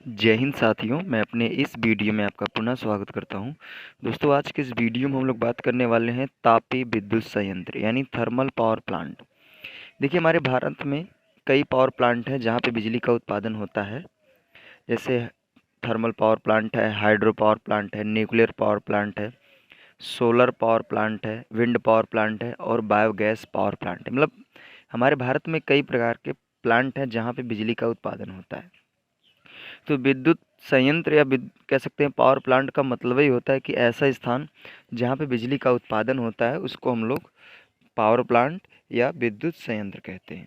जय हिंद साथियों, मैं अपने इस वीडियो में आपका पुनः स्वागत करता हूं। दोस्तों, आज के इस वीडियो में हम लोग बात करने वाले हैं तापीय विद्युत संयंत्र यानी थर्मल पावर प्लांट। देखिए, हमारे भारत में कई पावर प्लांट हैं जहां पे बिजली का उत्पादन होता है। जैसे थर्मल पावर प्लांट है, हाइड्रो पावर प्लांट है, न्यूक्लियर पावर प्लांट है, सोलर पावर प्लांट है, विंड पावर प्लांट है और बायोगैस पावर प्लांट है। मतलब हमारे भारत में कई प्रकार के प्लांट हैं जहाँ पे बिजली का उत्पादन होता है। तो विद्युत संयंत्र या कह सकते हैं पावर प्लांट का मतलब ही होता है कि ऐसा स्थान जहाँ पे बिजली का उत्पादन होता है उसको हम लोग पावर प्लांट या विद्युत संयंत्र कहते हैं।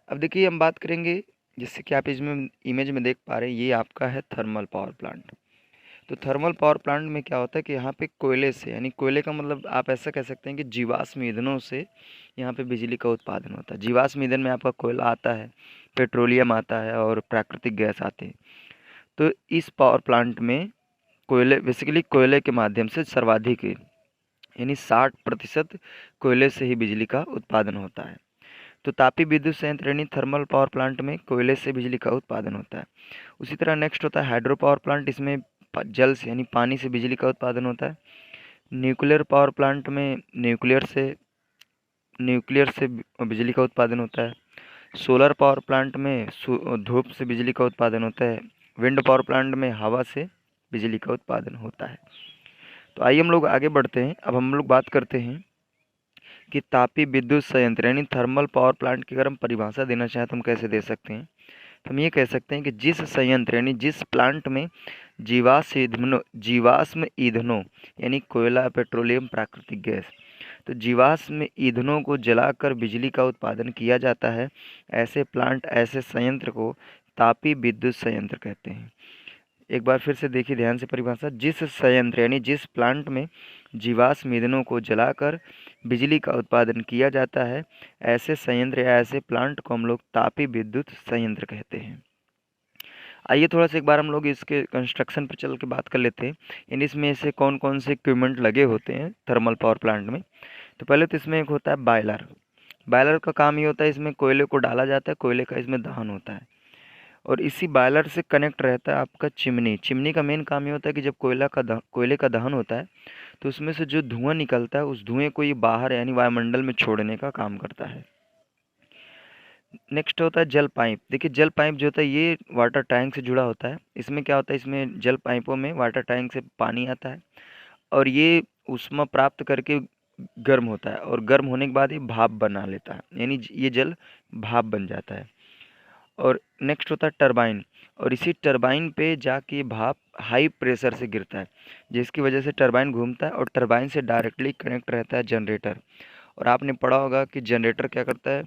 अब देखिए, हम बात करेंगे, जैसे कि आप इसमें इमेज में देख पा रहे हैं, ये आपका है थर्मल पावर प्लांट। तो थर्मल पावर प्लांट में क्या होता है कि यहाँ पे कोयले से, यानी कोयले का मतलब आप ऐसा कह सकते हैं कि जीवाश्म ईंधनों से यहाँ पे बिजली का उत्पादन होता है। जीवाश्म ईंधन में आपका कोयला आता है, पेट्रोलियम आता है और प्राकृतिक गैस आते हैं। तो इस पावर प्लांट में कोयले, बेसिकली कोयले के माध्यम से सर्वाधिक यानी 60% कोयले से ही बिजली का उत्पादन होता है। तो तापीय विद्युत संयंत्र यानी थर्मल पावर प्लांट में कोयले से बिजली का उत्पादन होता है। उसी तरह नेक्स्ट होता है हाइड्रो पावर प्लांट। इसमें जल से यानी पानी से बिजली का उत्पादन होता है। न्यूक्लियर पावर प्लांट में न्यूक्लियर से बिजली का उत्पादन होता है। सोलर पावर प्लांट में धूप से बिजली का उत्पादन होता है। विंड पावर प्लांट में हवा से बिजली का उत्पादन होता है। तो आइए हम लोग आगे बढ़ते हैं। अब हम लोग बात करते हैं कि तापीय विद्युत संयंत्र यानी थर्मल पावर प्लांट की अगर हम परिभाषा देना चाहें तो हम कैसे दे सकते हैं। तो हम ये कह सकते हैं कि जिस संयंत्र यानी जिस प्लांट में जीवाश्म ईंधनों यानी कोयला, पेट्रोलियम, प्राकृतिक गैस, तो जीवाश्म ईंधनों को जलाकर बिजली का उत्पादन किया जाता है, ऐसे प्लांट, ऐसे संयंत्र को तापीय विद्युत संयंत्र कहते हैं। एक बार फिर से देखिए ध्यान से परिभाषा। जिस संयंत्र यानी जिस प्लांट में जीवाश्म ईंधनों को जलाकर बिजली का उत्पादन किया जाता है, ऐसे संयंत्र या ऐसे प्लांट को हम लोग तापीय विद्युत संयंत्र कहते हैं। आइए थोड़ा सा एक बार हम लोग इसके कंस्ट्रक्शन पर चल के बात कर लेते हैं, यानी इसमें ऐसे कौन कौन से इक्विपमेंट लगे होते हैं थर्मल पावर प्लांट में। तो पहले तो इसमें एक होता है बॉयलर। बॉयलर का काम ये होता है, इसमें कोयले को डाला जाता है, कोयले का इसमें दहन होता है और इसी बॉयलर से कनेक्ट रहता है आपका चिमनी। चिमनी का मेन काम ये होता है कि जब कोयले का दहन होता है तो उसमें से जो धुआं निकलता है उस धुएं को ये बाहर यानी वायुमंडल में छोड़ने का काम करता है। नेक्स्ट होता है जल पाइप। देखिए, जल पाइप जो होता है ये वाटर टैंक से जुड़ा होता है। इसमें क्या होता है, इसमें जल पाइपों में वाटर टैंक से पानी आता है और ये ऊष्मा प्राप्त करके गर्म होता है और गर्म होने के बाद ये भाप बना लेता है, यानी ये जल भाप बन जाता है। और नेक्स्ट होता है टरबाइन, और इसी टरबाइन पे जाके ये भाप हाई प्रेशर से गिरता है, जिसकी वजह से टरबाइन घूमता है और टरबाइन से डायरेक्टली कनेक्ट रहता है जनरेटर। और आपने पढ़ा होगा कि जनरेटर क्या करता है,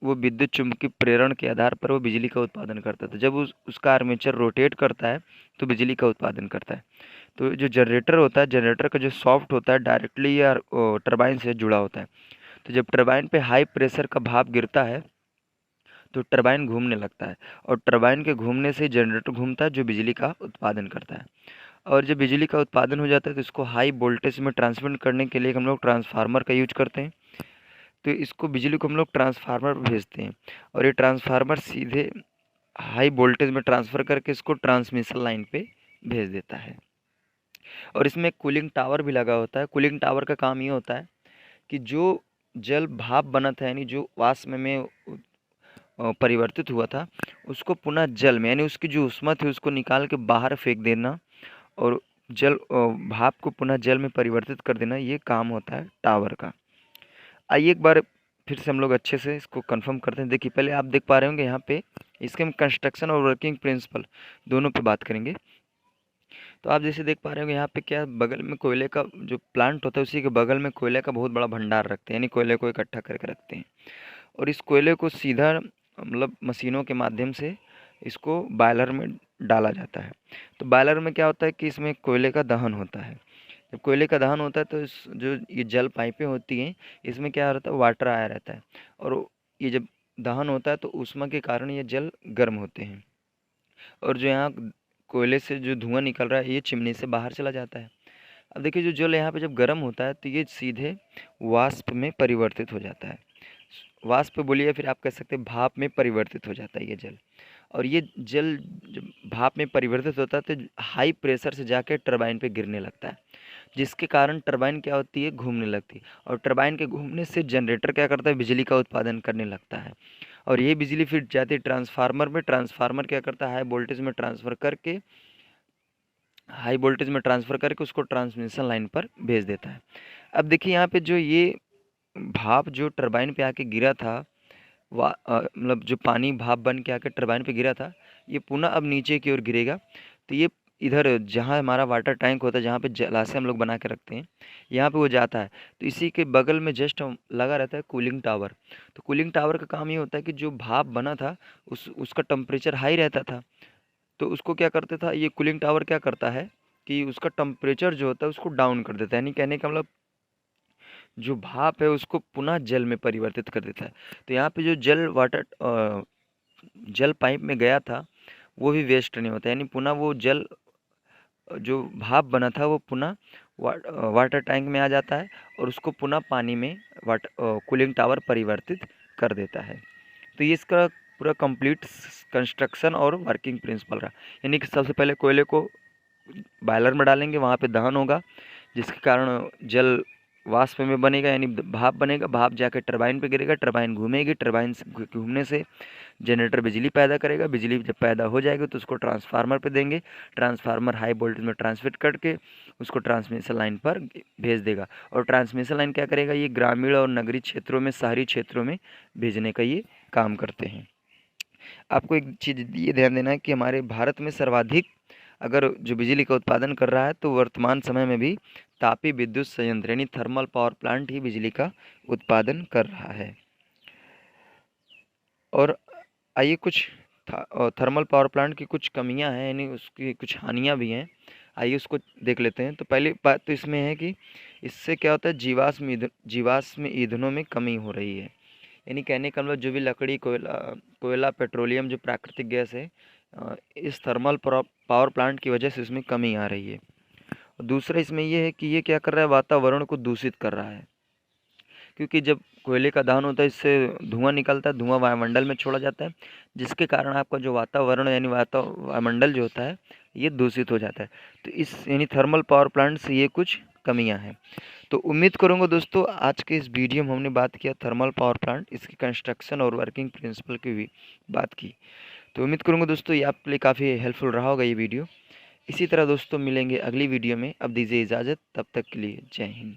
वो विद्युत चुम्बकीय प्रेरण के आधार पर वो बिजली का उत्पादन करता है। तो जब उसका आर्मेचर रोटेट करता है तो बिजली का उत्पादन करता है। तो जो जनरेटर होता है, जनरेटर का जो सॉफ्ट होता है डायरेक्टली या टरबाइन से जुड़ा होता है। तो जब टरबाइन पे हाई प्रेशर का भाप गिरता है तो टरबाइन घूमने लगता है और टरबाइन के घूमने से जनरेटर घूमता है जो बिजली का उत्पादन करता है। और जब बिजली का उत्पादन हो जाता है तो इसको हाई वोल्टेज में ट्रांसमिट करने के लिए हम लोग ट्रांसफार्मर का यूज करते हैं। तो इसको बिजली को हम लोग ट्रांसफार्मर पर भेजते हैं और ये ट्रांसफार्मर सीधे हाई वोल्टेज में ट्रांसफ़र करके इसको ट्रांसमिशन लाइन पे भेज देता है। और इसमें कूलिंग टावर भी लगा होता है। कूलिंग टावर का काम ये होता है कि जो जल भाप बना था यानी जो वाष्प में परिवर्तित हुआ था, उसको पुनः जल में, यानी उसकी जो ऊष्मा थी उसको निकाल के बाहर फेंक देना और भाप को पुनः जल में परिवर्तित कर देना, ये काम होता है टावर का। आइए एक बार फिर से हम लोग अच्छे से इसको कंफर्म करते हैं। देखिए, पहले आप देख पा रहे होंगे यहाँ पे इसके हम कंस्ट्रक्शन और वर्किंग प्रिंसिपल दोनों पे बात करेंगे। तो आप जैसे देख पा रहे होंगे यहाँ पे क्या बगल में कोयले का जो प्लांट होता है उसी के बगल में कोयले का बहुत बड़ा भंडार रखते हैं, यानी कोयले को इकट्ठा करके रखते हैं। और इस कोयले को सीधा मतलब मशीनों के माध्यम से इसको बॉयलर में डाला जाता है। तो बॉयलर में क्या होता है कि इसमें कोयले का दहन होता है। जब कोयले का दहन होता है तो इस जो ये जल पाइपें होती हैं इसमें क्या रहता है, वाटर आया रहता है और ये जब दहन होता है तो ऊष्मा के कारण ये जल गर्म होते हैं और जो यहाँ कोयले से जो धुआं निकल रहा है ये चिमनी से बाहर चला जाता है। अब देखिए, जो जल यहाँ पे जब गर्म होता है तो ये सीधे वाष्प में परिवर्तित हो जाता है। वाष्प बोलिए फिर आप कह सकते हैं भाप में परिवर्तित हो जाता है ये जल। और ये जल जब भाप में परिवर्तित होता है तो हाई प्रेशर से जाके टरबाइन पे गिरने लगता है, जिसके कारण टरबाइन क्या होती है, घूमने लगती है। और टरबाइन के घूमने से जनरेटर क्या करता है, बिजली का उत्पादन करने लगता है। और ये बिजली फिर जाती है ट्रांसफार्मर में। ट्रांसफार्मर क्या करता है, हाई वोल्टेज में ट्रांसफ़र करके उसको ट्रांसमिशन लाइन पर भेज देता है। अब देखिए यहाँ पे जो ये भाप जो टरबाइन पे आके गिरा था, मतलब जो पानी भाप बन के आके टरबाइन पे गिरा था, ये पुनः अब नीचे की ओर गिरेगा। तो ये इधर जहाँ हमारा वाटर टैंक होता है, जहाँ पे जलाशय हम लोग बना के रखते हैं, यहाँ पे वो जाता है। तो इसी के बगल में जस्ट लगा रहता है कूलिंग टावर। तो कूलिंग टावर का काम ये होता है कि जो भाप बना था उसका टेम्परेचर हाई रहता था। तो उसको क्या करता था, ये कूलिंग टावर क्या करता है कि उसका टेम्परेचर जो होता है उसको डाउन कर देता है। यानी कहने का मतलब जो भाप है उसको पुनः जल में परिवर्तित कर देता है। तो यहाँ पे जो जल पाइप में गया था वो भी वेस्ट नहीं होता, यानी पुनः वो जल जो भाप बना था वो पुनः वाटर टैंक में आ जाता है और उसको पुनः पानी में कूलिंग टावर परिवर्तित कर देता है। तो ये इसका पूरा कंप्लीट कंस्ट्रक्शन और वर्किंग प्रिंसिपल रहा। यानी कि सबसे पहले कोयले को बॉयलर में डालेंगे, वहाँ पे दहन होगा, जिसके कारण जल वाष्प में बनेगा, यानी भाप बनेगा। भाप जाकर टरबाइन पे गिरेगा, टरबाइन घूमेगी, टरबाइन से घूमने से जनरेटर बिजली पैदा करेगा। बिजली जब पैदा हो जाएगी तो उसको ट्रांसफार्मर पे देंगे। ट्रांसफार्मर हाई वोल्टेज में ट्रांसमिट करके उसको ट्रांसमिशन लाइन पर भेज देगा। और ट्रांसमिशन लाइन क्या करेगा, ये ग्रामीण और नगरीय क्षेत्रों में, शहरी क्षेत्रों में भेजने का ये काम करते हैं। आपको एक चीज़ ये ध्यान देना है कि हमारे भारत में सर्वाधिक अगर जो बिजली का उत्पादन कर रहा है तो वर्तमान समय में भी तापीय विद्युत संयंत्र यानी थर्मल पावर प्लांट ही बिजली का उत्पादन कर रहा है। और आइए कुछ थर्मल पावर प्लांट की कुछ कमियां हैं, यानी उसकी कुछ हानियां भी हैं। आइए उसको देख लेते हैं। तो पहली बात तो इसमें है कि इससे क्या होता है, जीवाश्म ईंधनों में कमी हो रही है। यानी कहने का मतलब जो भी लकड़ी, कोयला, पेट्रोलियम जो प्राकृतिक गैस है, इस थर्मल पावर प्लांट की वजह से इसमें कमी आ रही है। और दूसरा इसमें ये है कि ये क्या कर रहा है, वातावरण को दूषित कर रहा है। क्योंकि जब कोयले का दहन होता है इससे धुआं निकलता है, धुआं वायुमंडल में छोड़ा जाता है, जिसके कारण आपका जो वातावरण यानी वायुमंडल जो होता है ये दूषित हो जाता है। तो इस यानी थर्मल पावर प्लांट से ये कुछ कमियां हैं। तो उम्मीद करूंगा दोस्तों आज के इस वीडियो में हमने बात किया थर्मल पावर प्लांट, इसकी कंस्ट्रक्शन और वर्किंग प्रिंसिपल की भी बात की। तो उम्मीद करूंगा दोस्तों ये आपके लिए काफ़ी हेल्पफुल रहा होगा ये वीडियो। इसी तरह दोस्तों मिलेंगे अगली वीडियो में। अब दीजिए इजाज़त, तब तक के लिए जय हिंद।